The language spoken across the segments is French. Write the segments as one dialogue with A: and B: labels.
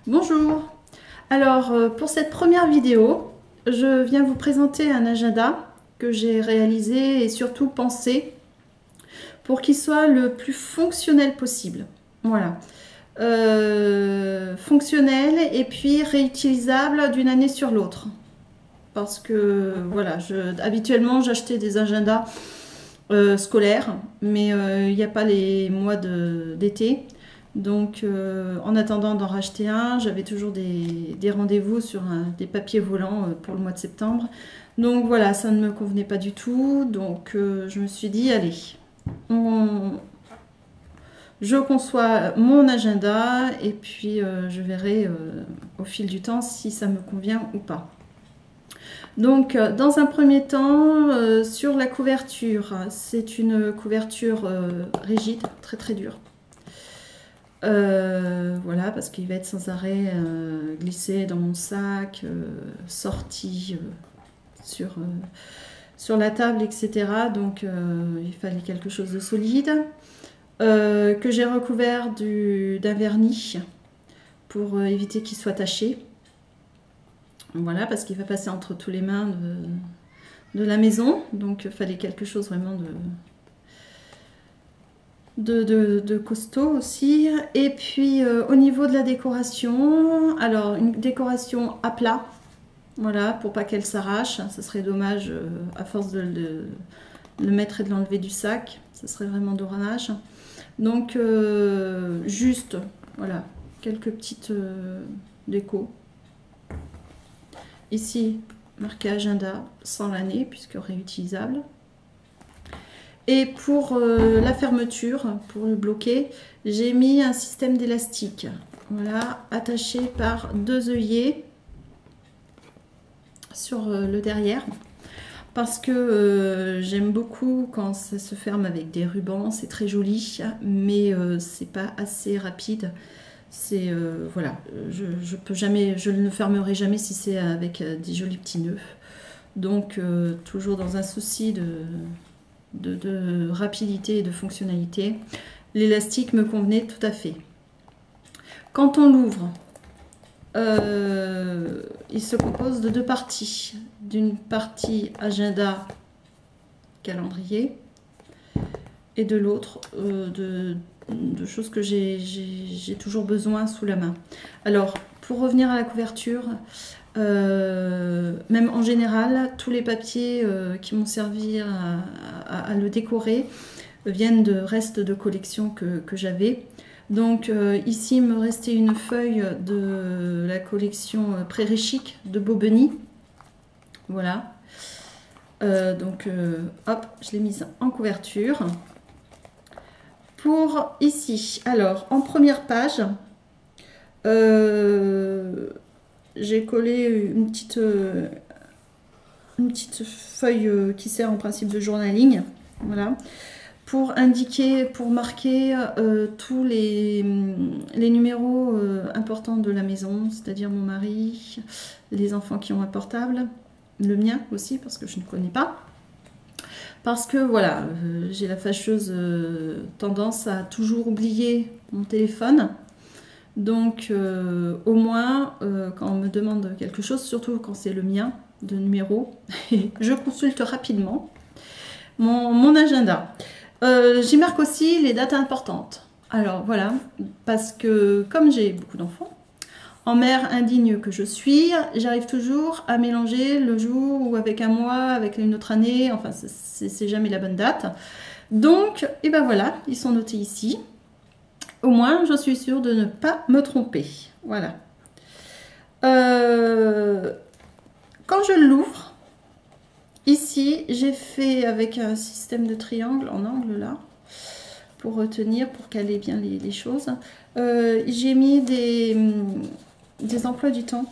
A: Bonjour. Alors pour cette première vidéo, je viens vous présenter un agenda que j'ai réalisé et surtout pensé pour qu'il soit le plus fonctionnel possible. Voilà. Fonctionnel et puis réutilisable d'une année sur l'autre. Parce que voilà, habituellement j'achetais des agendas scolaires, mais il n'y a pas les mois d'été. Donc en attendant d'en racheter un, j'avais toujours des rendez-vous sur des papiers volants pour le mois de septembre. Donc voilà, ça ne me convenait pas du tout. Donc je me suis dit, allez, je conçois mon agenda et puis je verrai au fil du temps si ça me convient ou pas. Donc dans un premier temps, sur la couverture, c'est une couverture rigide, très très dure. Voilà, parce qu'il va être sans arrêt glissé dans mon sac, sorti sur la table, etc. Donc il fallait quelque chose de solide, que j'ai recouvert d'un vernis pour éviter qu'il soit taché. Voilà, parce qu'il va passer entre tous les mains de la maison, donc il fallait quelque chose vraiment de costaud aussi. Et puis au niveau de la décoration, alors une décoration à plat, voilà, pour pas qu'elle s'arrache. Ça serait dommage à force de le mettre et de l'enlever du sac, ça serait vraiment dommage. Donc juste, voilà, quelques petites décos. Ici, marqué agenda sans l'année, puisque réutilisable. Et pour la fermeture, pour le bloquer, j'ai mis un système d'élastique. Voilà, attaché par 2 œillets sur le derrière. Parce que j'aime beaucoup quand ça se ferme avec des rubans, c'est très joli, mais c'est pas assez rapide. C'est voilà, je ne le fermerai jamais si c'est avec des jolis petits nœuds. Donc toujours dans un souci de rapidité et de fonctionnalité, l'élastique me convenait tout à fait. Quand on l'ouvre, il se compose de 2 parties. D'une partie agenda calendrier et de l'autre de choses que j'ai toujours besoin sous la main. Alors pour revenir à la couverture, même en général, tous les papiers qui m'ont servi à le décorer viennent de restes de collection que j'avais. Donc ici, il me restait une feuille de la collection Prairie Chic de Bobeny. Voilà. Donc hop, je l'ai mise en couverture. Pour ici, alors en première page, j'ai collé une petite feuille qui sert en principe de journaling, voilà, pour indiquer, pour marquer tous les numéros importants de la maison, c'est-à-dire mon mari, les enfants qui ont un portable, le mien aussi parce que je ne connais pas. Parce que voilà, j'ai la fâcheuse tendance à toujours oublier mon téléphone. Donc au moins, quand on me demande quelque chose, surtout quand c'est le mien de numéro, je consulte rapidement mon agenda. J'y marque aussi les dates importantes. Alors voilà, parce que comme j'ai beaucoup d'enfants, en mère indigne que je suis, j'arrive toujours à mélanger le jour ou avec un mois, avec une autre année, enfin c'est jamais la bonne date. Donc, et ben voilà, ils sont notés ici. Au moins, je suis sûre de ne pas me tromper. Voilà. Quand je l'ouvre, ici, j'ai fait avec un système de triangle en angle là, pour retenir, pour caler bien les choses. J'ai mis des emplois du temps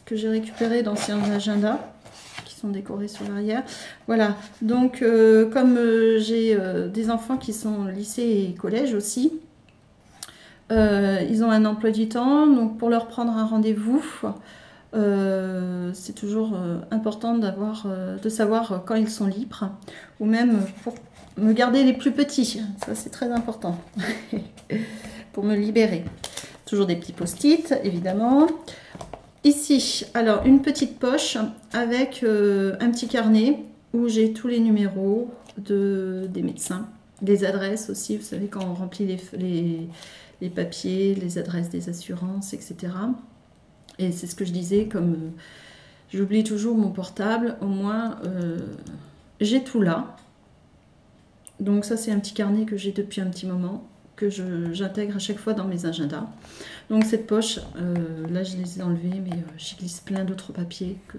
A: que j'ai récupérés d'anciens agendas qui sont décorés sur l'arrière. Voilà, donc comme j'ai des enfants qui sont lycée et collège aussi, ils ont un emploi du temps, donc pour leur prendre un rendez-vous, c'est toujours important de savoir quand ils sont libres, ou même pour me garder les plus petits, ça c'est très important, pour me libérer. Toujours des petits post-it, évidemment. Ici, alors une petite poche avec un petit carnet où j'ai tous les numéros des médecins, des adresses aussi. Vous savez, quand on remplit les papiers, les adresses des assurances, etc. Et c'est ce que je disais, comme j'oublie toujours mon portable, au moins j'ai tout là. Donc ça, c'est un petit carnet que j'ai depuis un petit moment, que j'intègre à chaque fois dans mes agendas. Donc cette poche, là je les ai enlevées, mais j'y glisse plein d'autres papiers que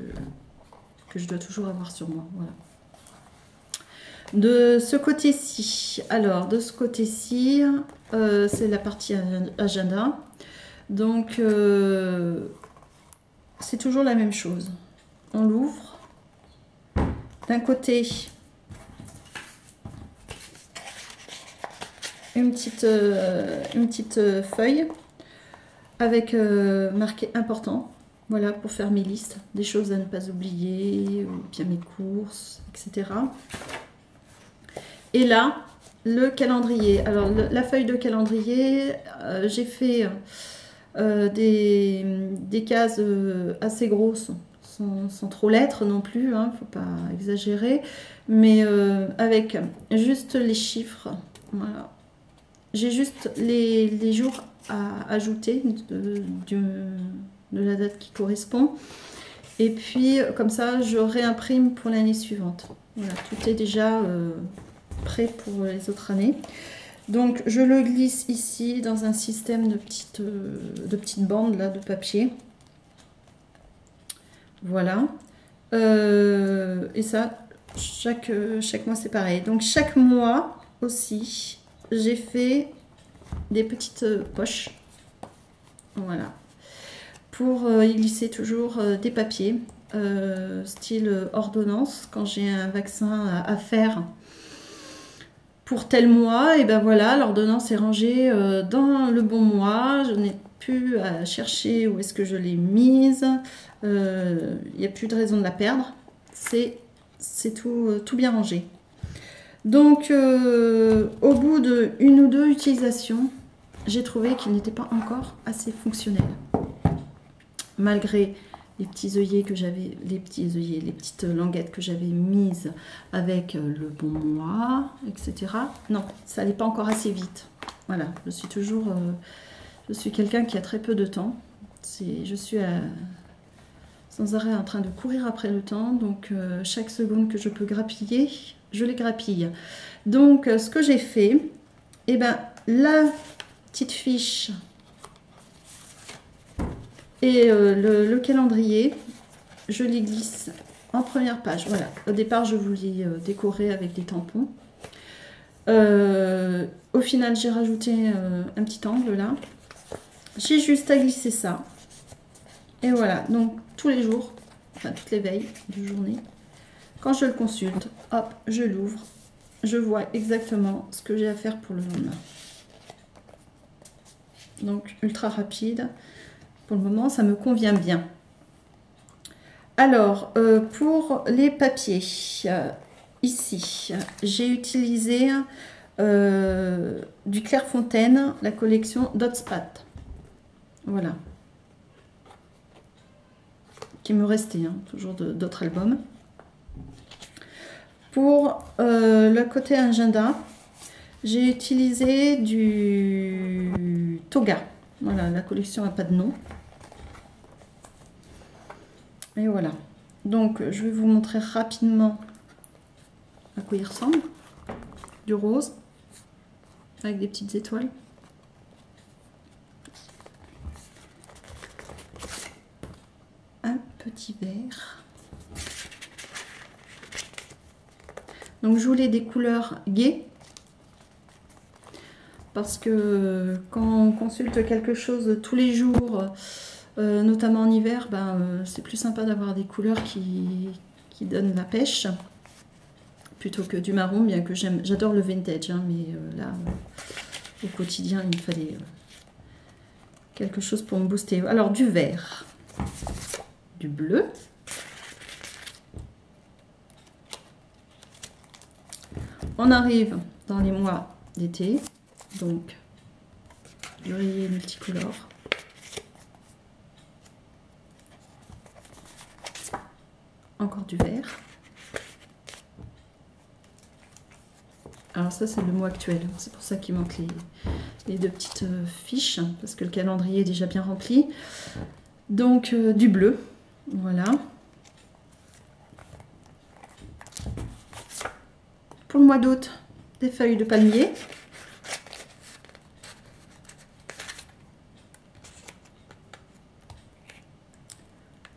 A: je dois toujours avoir sur moi. Voilà. De ce côté-ci, alors de ce côté-ci, c'est la partie agenda. Donc c'est toujours la même chose. On l'ouvre. D'un côté, une petite feuille avec marqué important, voilà, pour faire mes listes, des choses à ne pas oublier, ou bien mes courses, etc. Et là, le calendrier. Alors, la feuille de calendrier, j'ai fait des cases assez grosses, sans trop l'être non plus, hein, faut pas exagérer, mais avec juste les chiffres, voilà. J'ai juste les jours à ajouter de la date qui correspond. Et puis, comme ça, je réimprime pour l'année suivante. Voilà, tout est déjà prêt pour les autres années. Donc, je le glisse ici dans un système de petites bandes là, de papier. Voilà. Et ça, chaque mois, c'est pareil. Donc, chaque mois aussi, j'ai fait des petites poches, voilà, pour y glisser toujours des papiers, style ordonnance, quand j'ai un vaccin à faire pour tel mois, et ben voilà, l'ordonnance est rangée dans le bon mois, je n'ai plus à chercher où est-ce que je l'ai mise, il n'y a plus de raison de la perdre, c'est tout bien rangé. Donc, au bout de une ou deux utilisations, j'ai trouvé qu'il n'était pas encore assez fonctionnel. Malgré les petits œillets que j'avais, les petites languettes que j'avais mises avec le bon mois, etc. Non, ça n'allait pas encore assez vite. Voilà, je suis quelqu'un qui a très peu de temps. Je suis sans arrêt en train de courir après le temps, donc chaque seconde que je peux grappiller, je les grappille. Donc, ce que j'ai fait, eh ben, la petite fiche et le calendrier, je les glisse en première page. Voilà, au départ, je voulais décorer avec des tampons. Au final, j'ai rajouté un petit angle là. J'ai juste à glisser ça. Et voilà, donc tous les jours, enfin toutes les veilles de journée, quand je le consulte, hop, je l'ouvre, je vois exactement ce que j'ai à faire pour le lendemain. Donc ultra rapide, pour le moment ça me convient bien. Alors, pour les papiers, ici, j'ai utilisé du Clairefontaine, la collection Dotspat. Voilà. Qui me restait, hein, toujours d'autres albums. Pour le côté agenda, j'ai utilisé du Toga. Voilà, la collection n'a pas de nom. Et voilà. Donc, je vais vous montrer rapidement à quoi il ressemble. Du rose, avec des petites étoiles. Un petit vert. Donc je voulais des couleurs gaies parce que quand on consulte quelque chose tous les jours, notamment en hiver, ben, c'est plus sympa d'avoir des couleurs qui donnent la pêche plutôt que du marron, bien que j'adore le vintage, hein, mais là au quotidien il me fallait quelque chose pour me booster. Alors du vert, du bleu. On arrive dans les mois d'été, donc du rayé multicolore. encore du vert. Alors ça c'est le mois actuel, c'est pour ça qu'il manque les deux petites fiches, parce que le calendrier est déjà bien rempli. Donc du bleu, voilà. Pour le mois d'août, des feuilles de palmier.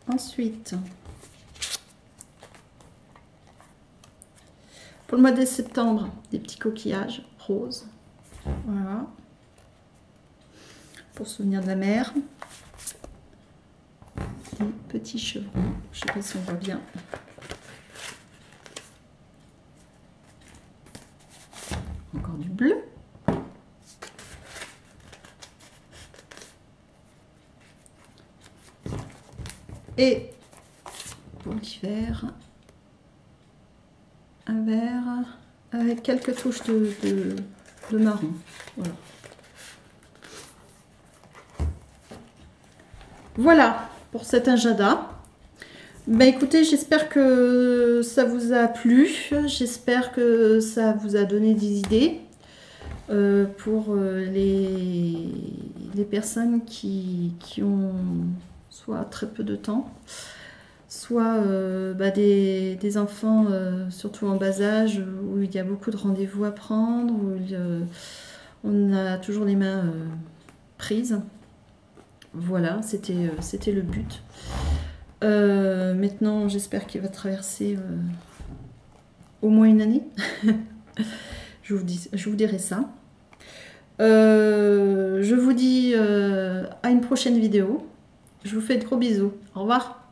A: Ensuite, pour le mois de septembre, des petits coquillages roses. Voilà. Pour se souvenir de la mer. Des petits chevrons. Je ne sais pas si on voit bien. Encore du bleu. Et pour l'hiver, un vert avec quelques touches de marron. Voilà. Voilà pour cet agenda. Ben écoutez, j'espère que ça vous a plu. J'espère que ça vous a donné des idées pour les personnes qui ont soit très peu de temps, soit des enfants, surtout en bas âge, où il y a beaucoup de rendez-vous à prendre, où on a toujours les mains prises. Voilà, c'était le but. Maintenant, j'espère qu'il va traverser au moins une année. Je vous dirai ça. Je vous dis à une prochaine vidéo. Je vous fais de gros bisous. Au revoir.